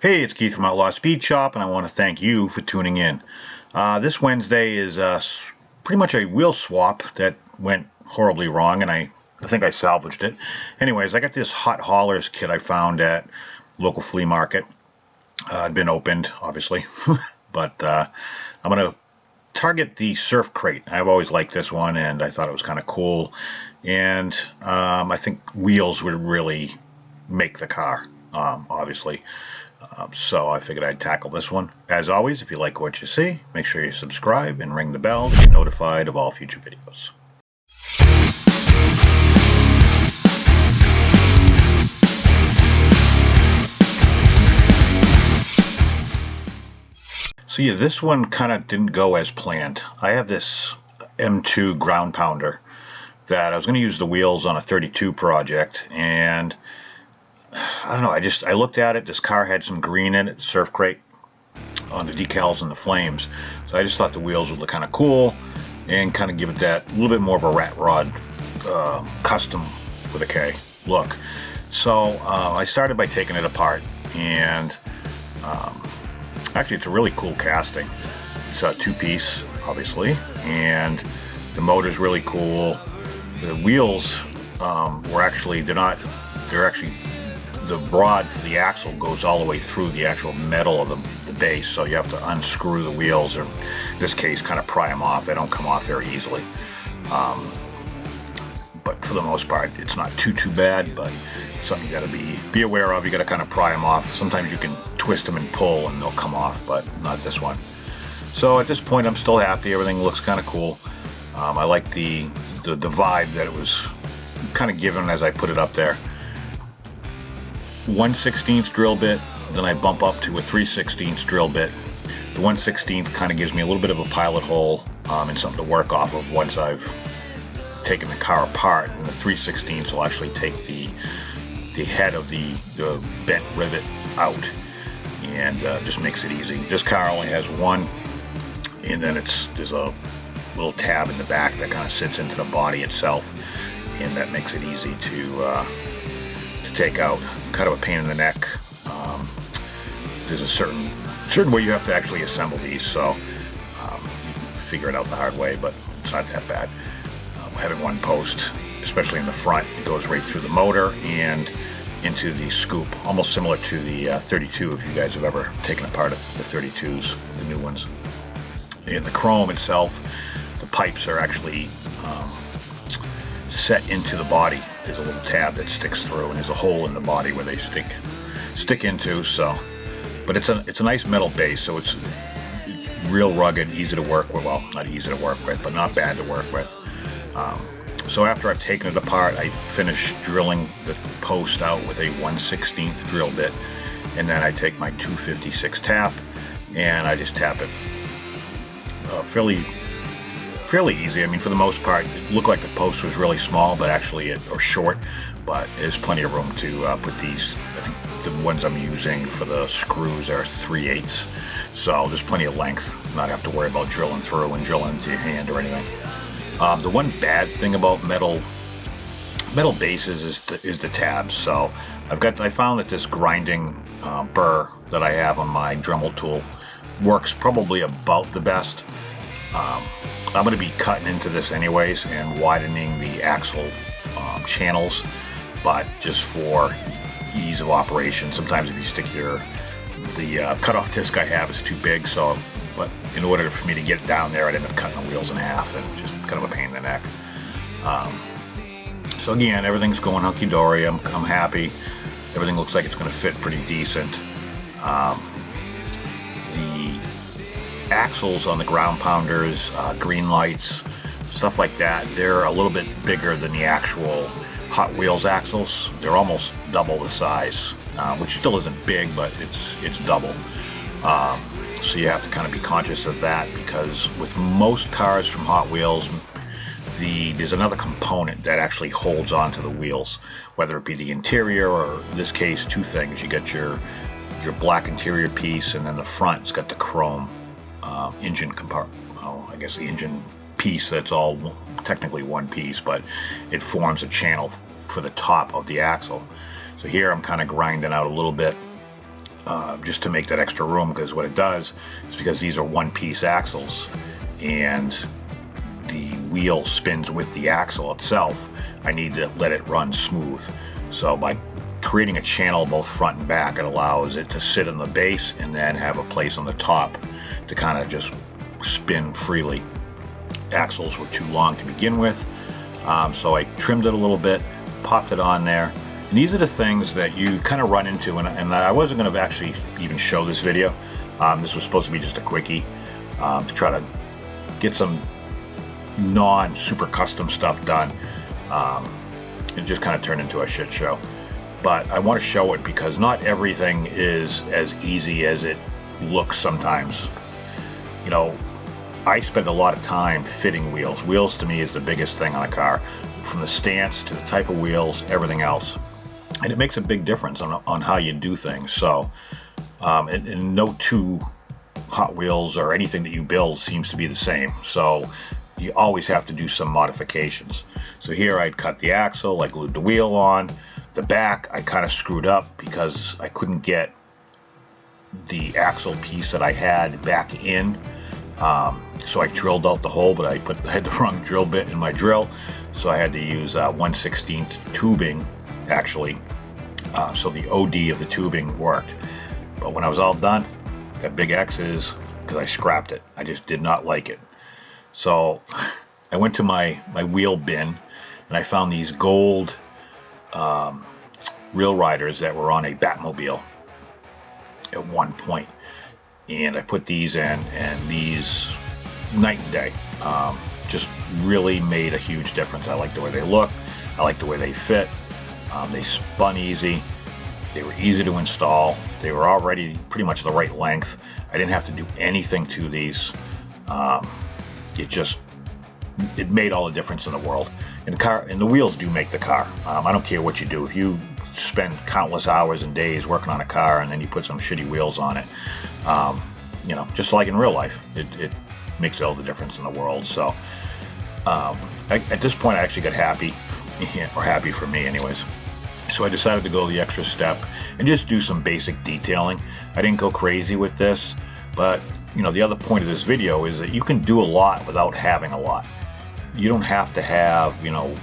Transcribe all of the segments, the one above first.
Hey, it's Keith from Outlaw Speed Shop, and I want to thank you for tuning in. This Wednesday is pretty much a wheel swap that went horribly wrong, and I think I salvaged it. Anyways, I got this hot haulers kit I found at local flea market. It'd been opened, obviously, but I'm going to target the Surf Crate. I've always liked this one, and I thought it was kind of cool, and I think wheels would really make the car, obviously. So I figured I'd tackle this one. As always, if you like what you see, make sure you subscribe and ring the bell to get notified of all future videos. So yeah, this one kind of didn't go as planned. I have this M2 ground pounder that I was going to use the wheels on a 32 project, and I don't know, I looked at it. This car had some green in it, Surf Crate, on the decals and the flames. So I just thought the wheels would look kind of cool and kind of give it that little bit more of a rat rod, custom with a K look. So I started by taking it apart, and actually it's a really cool casting. It's a two-piece, obviously, and the motor's really cool. The wheels they're actually the rod for the axle goes all the way through the actual metal of the base, so you have to unscrew the wheels, or in this case kind of pry them off. They don't come off very easily, but for the most part it's not too bad, but something you got to be aware of. You got to kind of pry them off. Sometimes you can twist them and pull and they'll come off, but not this one. So at this point I'm still happy. Everything looks kind of cool. I like the vibe that it was kind of given as I put it up there. 1/16 drill bit, then I bump up to a 3/16 drill bit. The 1/16 kind of gives me a little bit of a pilot hole and something to work off of once I've taken the car apart, and the 3/16 will actually take the head of the bent rivet out, and just makes it easy. This car only has one, and then there's a little tab in the back that kind of sits into the body itself, and that makes it easy to take out. Kind of a pain in the neck. There's a certain way you have to actually assemble these, so you figure it out the hard way, but it's not that bad. Having one post, especially in the front, it goes right through the motor and into the scoop, almost similar to the 32, if you guys have ever taken apart the 32s, the new ones. In the chrome itself, the pipes are actually set into the body. There's a little tab that sticks through, and there's a hole in the body where they stick into. So, but it's a nice metal base, so it's real rugged, easy to work with. Well, not easy to work with, but not bad to work with. So after I've taken it apart, I finish drilling the post out with a 1/16 drill bit, and then I take my 256 tap and I just tap it fairly easy. I mean, for the most part, it looked like the post was really small, but actually or short, but there's plenty of room to put these. I think the ones I'm using for the screws are 3/8, so there's plenty of length, not have to worry about drilling through and drilling into your hand or anything. The one bad thing about metal bases is the tabs. So I found that this grinding burr that I have on my Dremel tool works probably about the best. I'm going to be cutting into this anyways and widening the axle channels, but just for ease of operation. Sometimes if you stick the cutoff disc I have is too big, so but in order for me to get down there, I'd end up cutting the wheels in half, and just kind of a pain in the neck. So again, everything's going hunky-dory. I'm happy. Everything looks like it's going to fit pretty decent. The axles on the ground pounders, green lights, stuff like that, they're a little bit bigger than the actual Hot Wheels axles. They're almost double the size, which still isn't big, but it's double. So you have to kind of be conscious of that, because with most cars from Hot Wheels, there's another component that actually holds onto the wheels, whether it be the interior, or in this case, two things. You got your black interior piece, and then the front, it's got the chrome engine compartment. Well, I guess the engine piece, that's all technically one piece, but it forms a channel for the top of the axle. So here I'm kind of grinding out a little bit just to make that extra room, because what it does is, because these are one-piece axles and the wheel spins with the axle itself, I need to let it run smooth. So by creating a channel both front and back, it allows it to sit on the base and then have a place on the top to kind of just spin freely. Axles were too long to begin with, so I trimmed it a little bit, popped it on there. And these are the things that you kind of run into, and I wasn't going to actually even show this video. This was supposed to be just a quickie to try to get some non-super custom stuff done. It just kind of turned into a shit show. But I want to show it because not everything is as easy as it looks sometimes. You know, I spend a lot of time fitting wheels. Wheels to me is the biggest thing on a car, from the stance to the type of wheels, everything else. And it makes a big difference on how you do things. So, and no two Hot Wheels or anything that you build seems to be the same. So you always have to do some modifications. So here I'd cut the axle, I glued the wheel on. The back I kind of screwed up because I couldn't get the axle piece that I had back in. So I drilled out the hole, but I had the wrong drill bit in my drill. So I had to use 1/16 tubing, actually. So the OD of the tubing worked. But when I was all done, that big X is because I scrapped it. I just did not like it. So I went to my wheel bin and I found these gold Real Riders that were on a Batmobile at one point. And I put these in, and these, night and day, just really made a huge difference. I like the way they look. I like the way they fit. They spun easy. They were easy to install. They were already pretty much the right length. I didn't have to do anything to these. It made all the difference in the world. And the wheels do make the car. I don't care what you do. If you spend countless hours and days working on a car and then you put some shitty wheels on it, you know, just like in real life, it makes all the difference in the world. So at this point I actually got happy, or happy for me anyways. So I decided to go the extra step and just do some basic detailing. I didn't go crazy with this, but you know, the other point of this video is that you can do a lot without having a lot. You don't have to have, you know,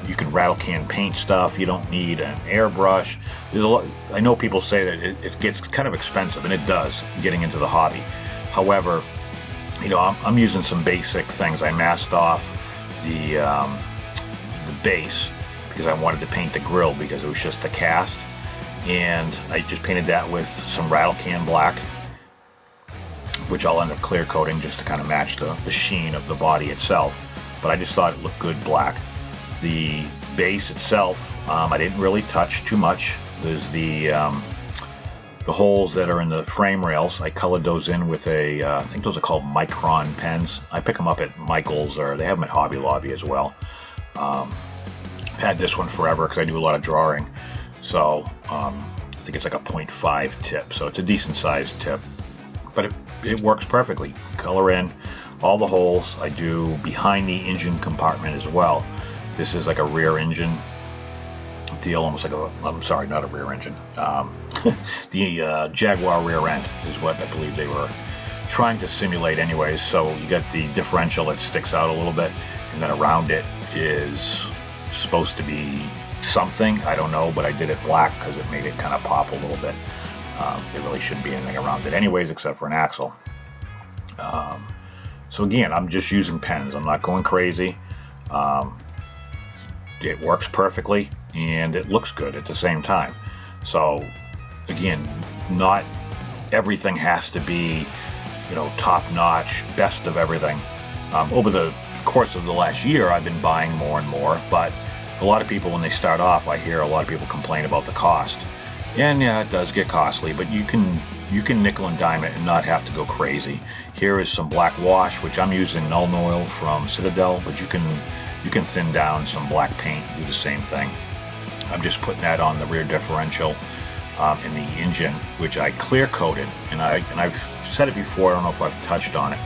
you can rattle can paint stuff. You don't need an airbrush. There's a lot. I know people say that it gets kind of expensive, and it does, getting into the hobby. However, you know, I'm using some basic things. I masked off the base because I wanted to paint the grill because it was just the cast, and I just painted that with some rattle can black, which I'll end up clear coating just to kind of match the sheen of the body itself. But I just thought it looked good black. The base itself, I didn't really touch too much. There's the holes that are in the frame rails. I colored those in with I think those are called Micron pens. I pick them up at Michael's, or they have them at Hobby Lobby as well. Had this one forever because I do a lot of drawing. So I think it's like a 0.5 tip, so it's a decent sized tip. But it works perfectly. Color in all the holes. I do behind the engine compartment as well. This is like a rear engine deal, almost like I'm sorry, not a rear engine. The Jaguar rear end is what I believe they were trying to simulate anyways. So you got the differential that sticks out a little bit, and then around it is supposed to be something, I don't know, but I did it black because it made it kind of pop a little bit. There really shouldn't be anything around it anyways except for an axle. So again, I'm just using pens. I'm not going crazy. It works perfectly and it looks good at the same time. So again, not everything has to be, you know, top notch, best of everything. Over the course of the last year, I've been buying more and more, but a lot of people, when they start off, I hear a lot of people complain about the cost. And yeah, it does get costly, but you can nickel and dime it and not have to go crazy. Here is some black wash, which I'm using Nuln Oil from Citadel, but you can thin down some black paint, do the same thing. I'm just putting that on the rear differential in the engine, which I clear coated, and I've said it before, I don't know if I've touched on it.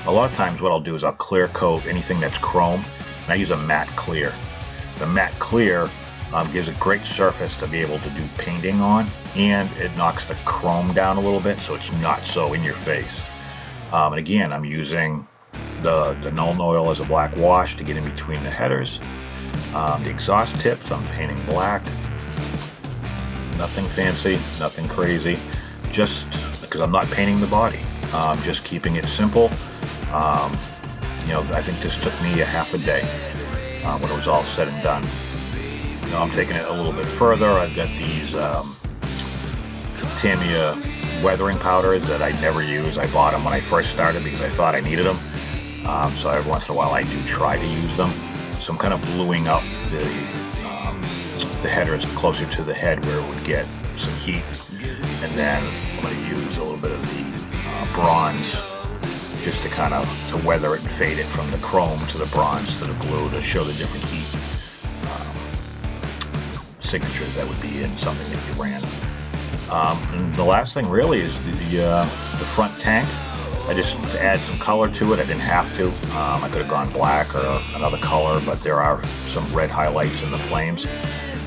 A lot of times what I'll do is I'll clear coat anything that's chrome, and I use a matte clear. The matte clear Gives a great surface to be able to do painting on, and it knocks the chrome down a little bit so it's not so in your face. And again, I'm using the Nuln oil as a black wash to get in between the headers. The exhaust tips I'm painting black. Nothing fancy, nothing crazy, just because I'm not painting the body. Just keeping it simple. I think this took me a half a day when it was all said and done. I'm taking it a little bit further. I've got these Tamiya weathering powders that I never use. I bought them when I first started because I thought I needed them. So every once in a while I do try to use them. So I'm kind of bluing up the headers closer to the head where it would get some heat. And then I'm going to use a little bit of the bronze just to kind of weather it and fade it from the chrome to the bronze to the blue to show the different heat signatures that would be in something that you ran. And the last thing really is the front tank. I just, to add some color to it, I didn't have to. I could have gone black or another color, but there are some red highlights in the flames.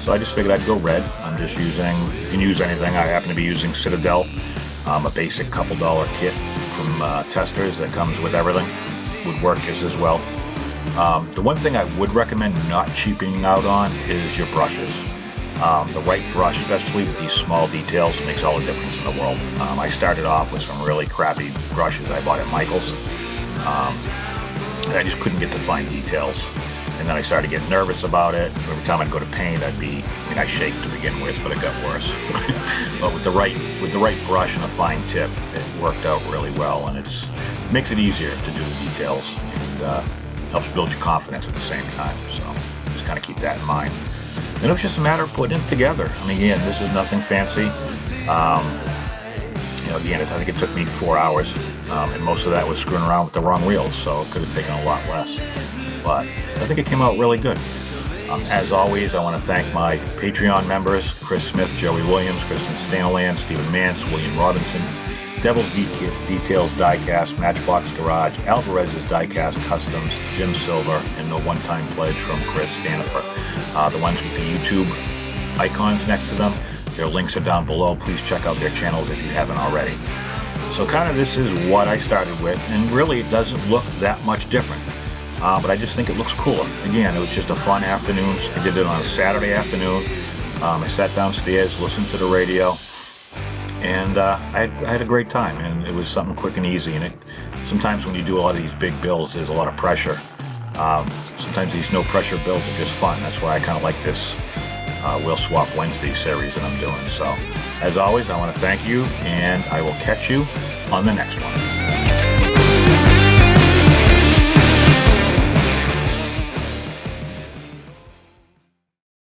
So I just figured I'd go red. I'm just using, you can use anything. I happen to be using Citadel, a basic couple dollar kit from Testers that comes with everything. Would work just as well. The one thing I would recommend not cheaping out on is your brushes. The right brush, especially with these small details, makes all the difference in the world. I started off with some really crappy brushes I bought at Michael's. I just couldn't get the fine details. And then I started getting nervous about it. Every time I'd go to paint, I shake to begin with, but it got worse. But with the right brush and a fine tip, it worked out really well, and it makes it easier to do the details and helps build your confidence at the same time. So just kind of keep that in mind. And it was just a matter of putting it together. I mean, again, this is nothing fancy. Again, I think it took me 4 hours, and most of that was screwing around with the wrong wheels, so it could have taken a lot less. But I think it came out really good. As always, I want to thank my Patreon members, Chris Smith, Joey Williams, Kristen Stanaland, Stephen Mance, William Robinson, Devil's Details Diecast, Matchbox Garage, Alvarez's Diecast Customs, Jim Silver, and the one-time pledge from Chris Stanifer. The ones with the YouTube icons next to them, their links are down below. Please check out their channels if you haven't already. So kind of this is what I started with, and really it doesn't look that much different. But I just think it looks cooler. Again, it was just a fun afternoon. I did it on a Saturday afternoon. I sat downstairs, listened to the radio, and I had a great time, and it was something quick and easy. And sometimes when you do a lot of these big builds, there's a lot of pressure. Sometimes these no pressure builds are just fun. That's why I kind of like this Wheel Swap Wednesday series that I'm doing. So as always, I want to thank you, and I will catch you on the next one.